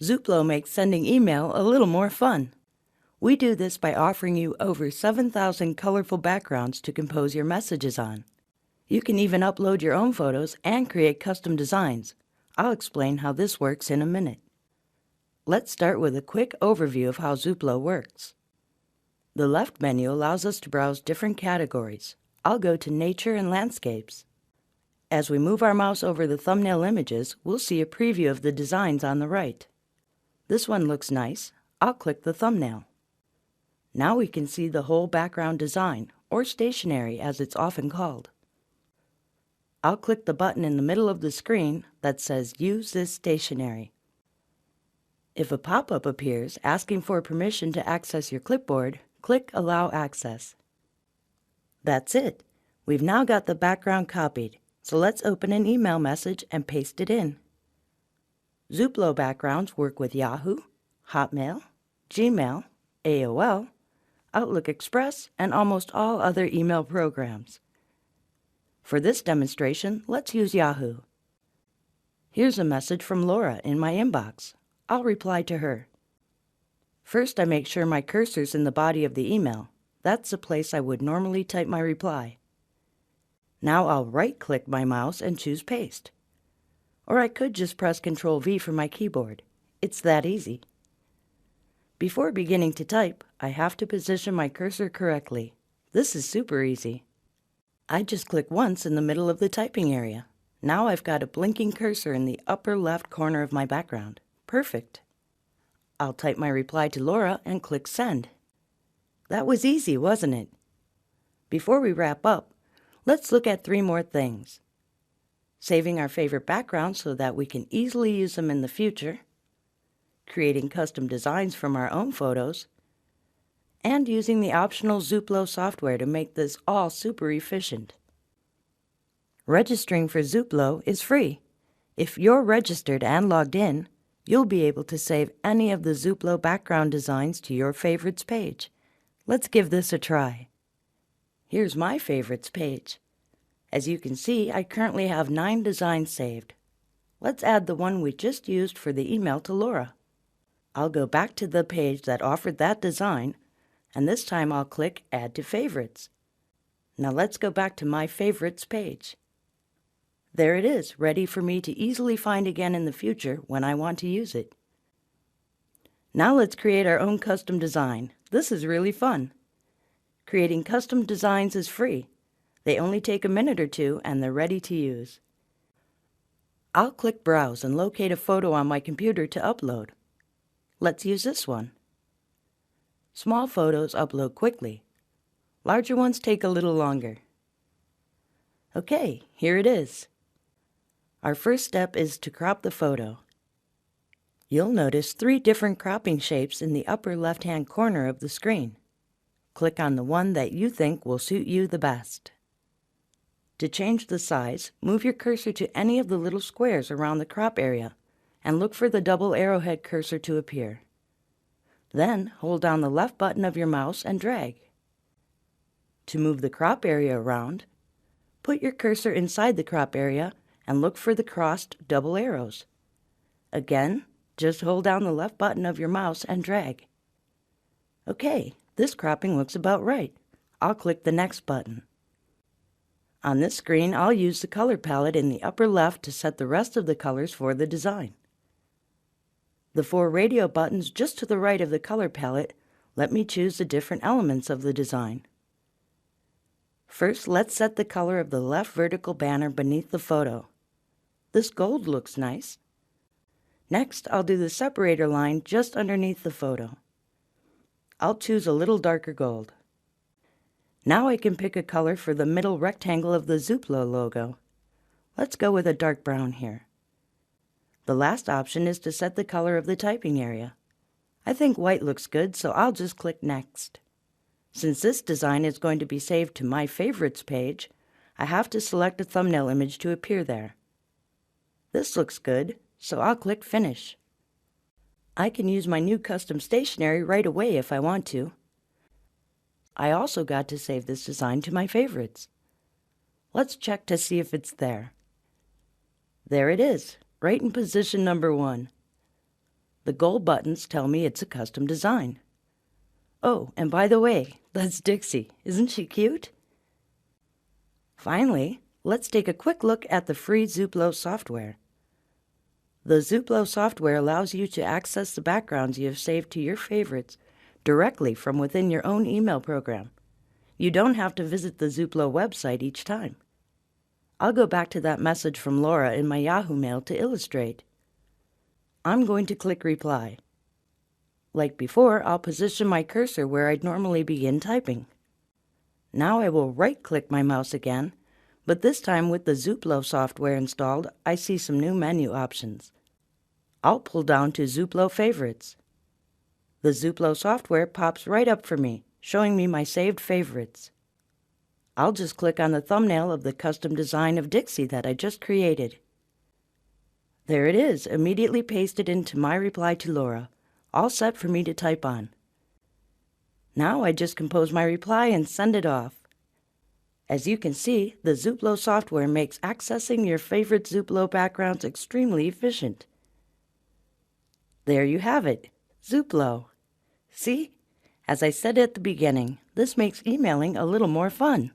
Zooplo makes sending email a little more fun. We do this by offering you over 7,000 colorful backgrounds to compose your messages on. You can even upload your own photos and create custom designs. I'll explain how this works in a minute. Let's start with a quick overview of how Zooplo works. The left menu allows us to browse different categories. I'll go to Nature and Landscapes. As we move our mouse over the thumbnail images, we'll see a preview of the designs on the right. This one looks nice. I'll click the thumbnail. Now we can see the whole background design, or stationery as it's often called. I'll click the button in the middle of the screen that says Use this stationery. If a pop-up appears asking for permission to access your clipboard, click Allow Access. That's it. We've now got the background copied, so let's open an email message and paste it in. Zooplo backgrounds work with Yahoo, Hotmail, Gmail, AOL, Outlook Express, and almost all other email programs. For this demonstration, let's use Yahoo. Here's a message from Laura in my inbox. I'll reply to her. First, I make sure my cursor's in the body of the email. That's the place I would normally type my reply. Now I'll right-click my mouse and choose Paste. Or I could just press Ctrl-V from my keyboard. It's that easy. Before beginning to type, I have to position my cursor correctly. This is super easy. I just click once in the middle of the typing area. Now I've got a blinking cursor in the upper left corner of my background. Perfect. I'll type my reply to Laura and click Send. That was easy, wasn't it? Before we wrap up, let's look at 3 more things. Saving our favorite backgrounds so that we can easily use them in the future, creating custom designs from our own photos, and using the optional Zooplo software to make this all super efficient. Registering for Zooplo is free. If you're registered and logged in, you'll be able to save any of the Zooplo background designs to your favorites page. Let's give this a try. Here's my favorites page. As you can see, I currently have 9 designs saved. Let's add the one we just used for the email to Laura. I'll go back to the page that offered that design, and this time I'll click Add to Favorites. Now let's go back to my Favorites page. There it is, ready for me to easily find again in the future when I want to use it. Now let's create our own custom design. This is really fun. Creating custom designs is free. They only take a minute or 2 and they're ready to use. I'll click Browse and locate a photo on my computer to upload. Let's use this one. Small photos upload quickly. Larger ones take a little longer. Okay, here it is. Our first step is to crop the photo. You'll notice 3 different cropping shapes in the upper left-hand corner of the screen. Click on the one that you think will suit you the best. To change the size, move your cursor to any of the little squares around the crop area and look for the double arrowhead cursor to appear. Then hold down the left button of your mouse and drag. To move the crop area around, put your cursor inside the crop area and look for the crossed double arrows. Again, just hold down the left button of your mouse and drag. Okay, this cropping looks about right. I'll click the next button. On this screen, I'll use the color palette in the upper left to set the rest of the colors for the design. The 4 radio buttons just to the right of the color palette let me choose the different elements of the design. First, let's set the color of the left vertical banner beneath the photo. This gold looks nice. Next, I'll do the separator line just underneath the photo. I'll choose a little darker gold. Now I can pick a color for the middle rectangle of the Zooplo logo. Let's go with a dark brown here. The last option is to set the color of the typing area. I think white looks good, so I'll just click Next. Since this design is going to be saved to my favorites page, I have to select a thumbnail image to appear there. This looks good, so I'll click Finish. I can use my new custom stationery right away if I want to. I also got to save this design to my favorites. Let's check to see if it's there. There it is, right in position number 1. The gold buttons tell me it's a custom design. Oh, and by the way, that's Dixie. Isn't she cute? Finally, let's take a quick look at the free Zooplo software. The Zooplo software allows you to access the backgrounds you have saved to your favorites directly from within your own email program. You don't have to visit the Zooplo website each time. I'll go back to that message from Laura in my Yahoo Mail to illustrate. I'm going to click Reply. Like before, I'll position my cursor where I'd normally begin typing. Now I will right-click my mouse again, but this time with the Zooplo software installed, I see some new menu options. I'll pull down to Zooplo Favorites. The Zooplo software pops right up for me, showing me my saved favorites. I'll just click on the thumbnail of the custom design of Dixie that I just created. There it is, immediately pasted into my reply to Laura, all set for me to type on. Now I just compose my reply and send it off. As you can see, the Zooplo software makes accessing your favorite Zooplo backgrounds extremely efficient. There you have it, Zooplo. See? As I said at the beginning, this makes emailing a little more fun.